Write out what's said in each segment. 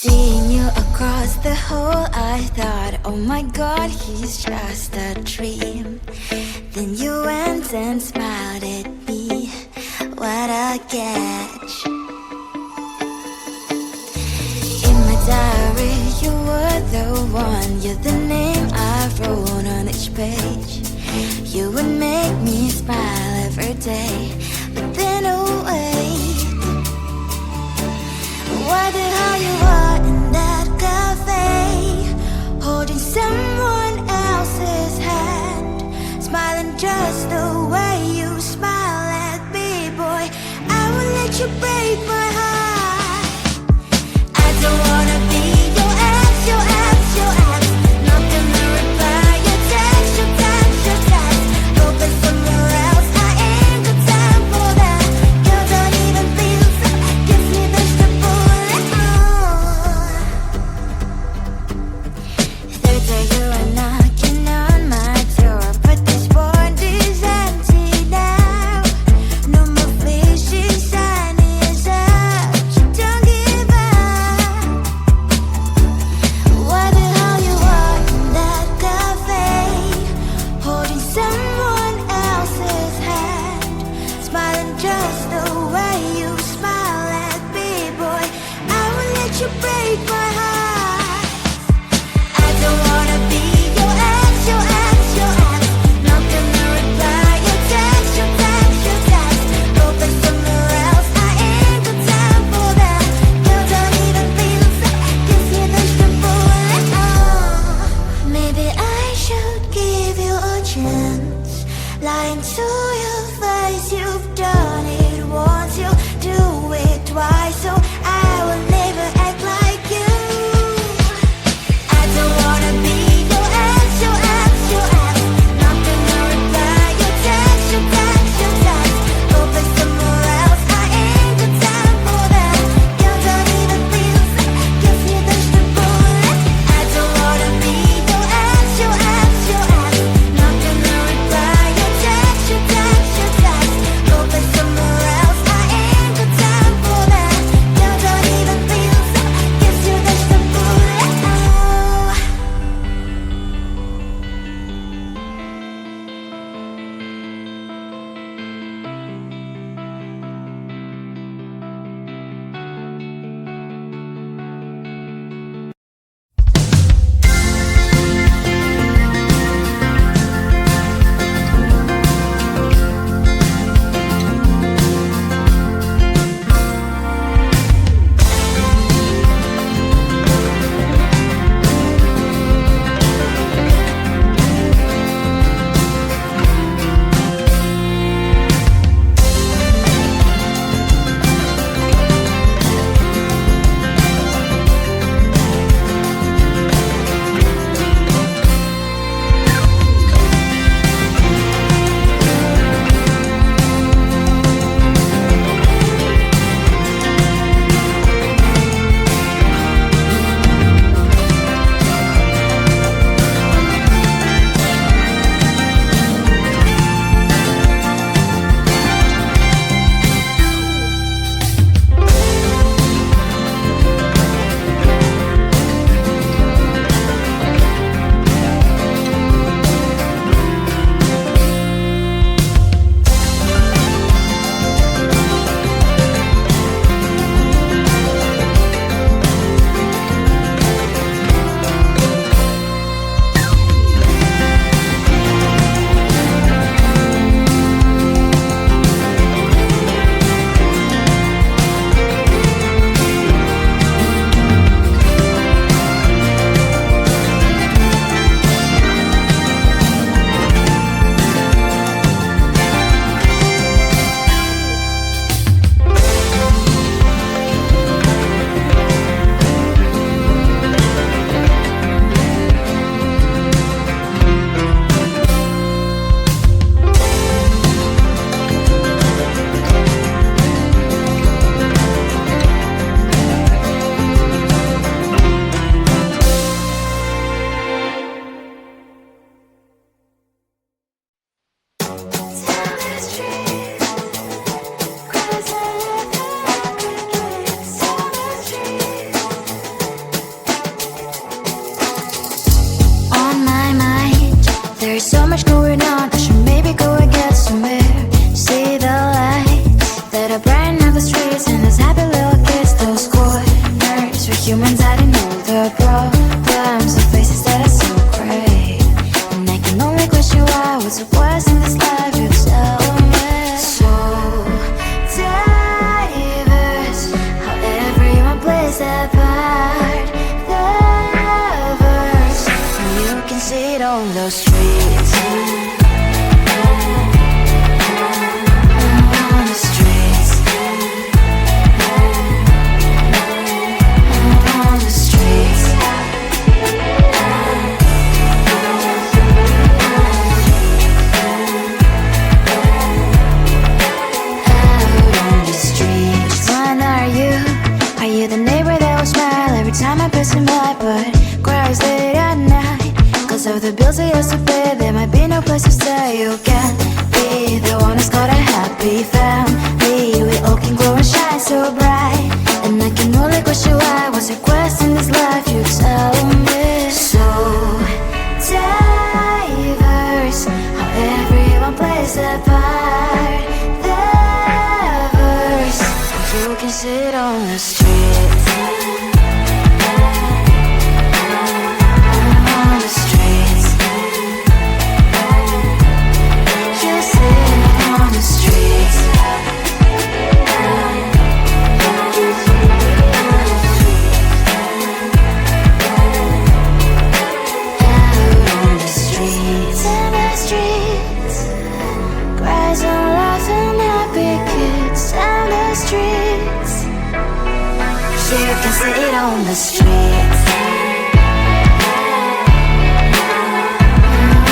Seeing you across the hall, I thought, oh my god, he's just a dream. Then you went and smiled at me, what a catch. In my diary, you were the one, you're the name I wrote on each page. You would make me smile every day, but then oh wait, wonder how you are in that cafe, holding someone else's hand, smiling just the way you smile at me, boy. I will let you break my heart. I don't wanna be your ex, your ex, your ex. Not gonna reply your text, your text, your text. Hoping somewhere else, I ain't got time for that. You don't even feel so, gives me vegetable. Third day you are knocking on my door, but this board is empty now. No more fishes, shiny as up. You don't give up. sit on the streets. On the streets. You sit on the streets. You can sit on the streets.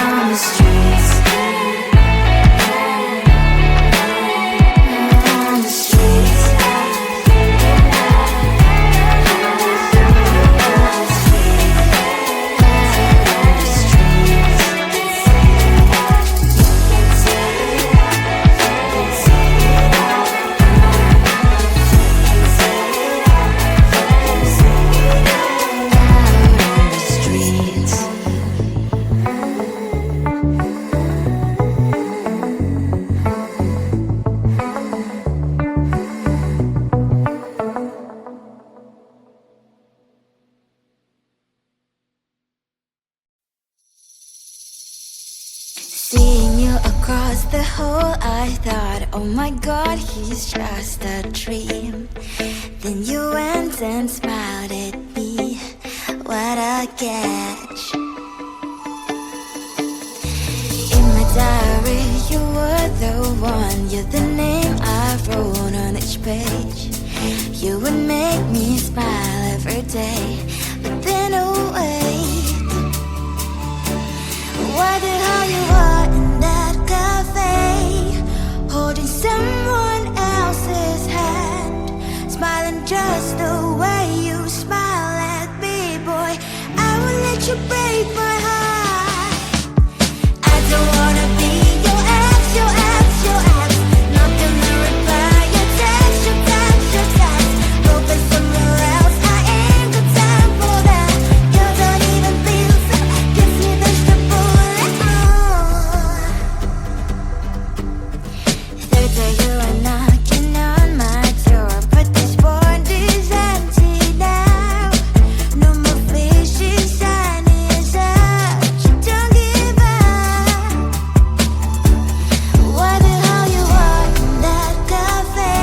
On the streets. On the streets. Seeing you across the hall, I thought, oh my God, he's just a dream. Then you went and smiled at me. What a catch. In my diary, you were the one. You're the name I wrote on each page. You would make me smile every day. But then, oh wait, why the hell you are in that cafe, holding someone else's hand, smiling just the way you smile at me, boy. I will let you break my heart. I don't wanna be your ex, your ex, your ex. Not gonna reply your text, your text, your text. Hoping somewhere else, I ain't got time for that. You don't even feel so, give me vegetable. Third day you are knocking on my door, but this board is empty now. No more fishes, sun is up. You don't give up. Why the hell you are in that cafe,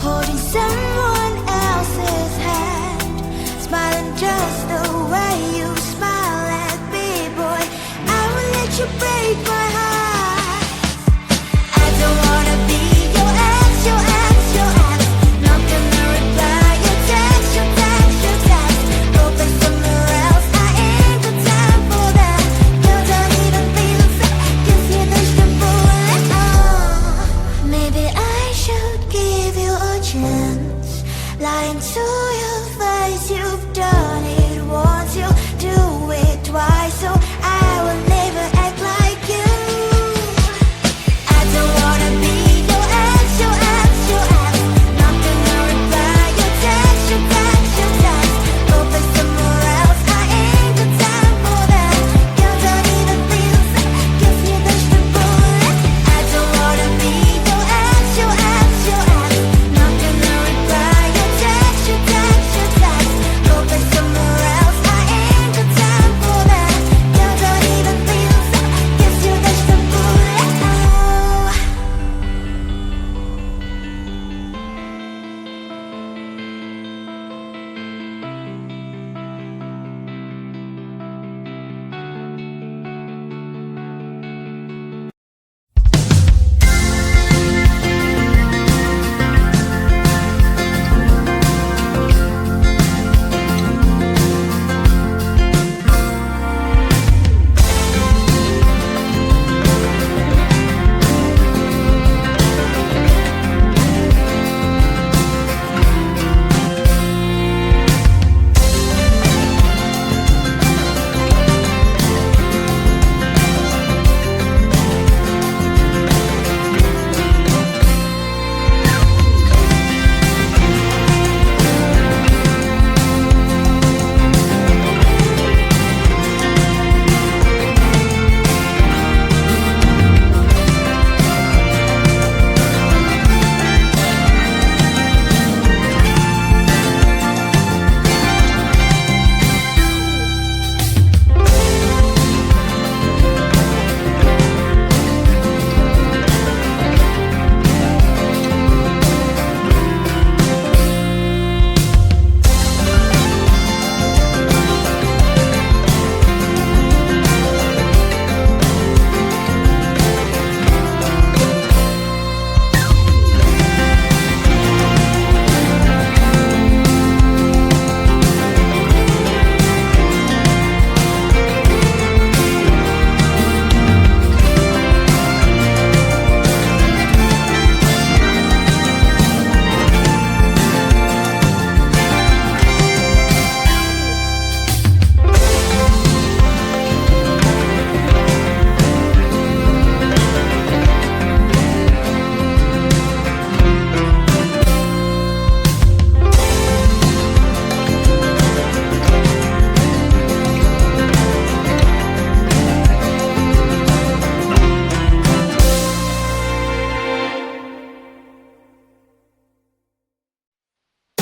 holding someone else's hand, smiling just the way you smile at me, boy. I will let you break my heart. I don't wanna be your ex, your ex, your ex. Not gonna reply your text, your text, your text. Hoping somewhere else, I ain't got time for that. You don't even feel so, give me vegetable. Maybe I should give you a chance. Lying to your face, you've done it once, you do it twice, so I will never act like you. I don't wanna be your ex, your ex, your ex. Not gonna reply your text, your text, your text. Hoping somewhere else, I ain't got time for that. You don't even feel so, give me vegetable. I don't wanna be your ex, your ex, your ex. Not gonna reply your text, your text, your text. Hoping somewhere else, I ain't got time for that. You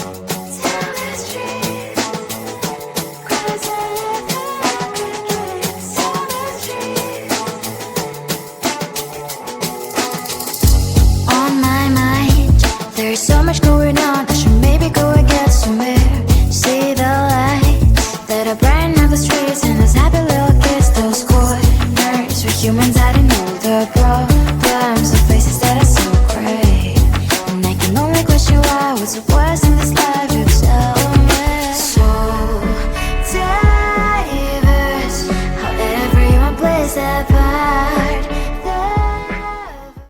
Tapestry.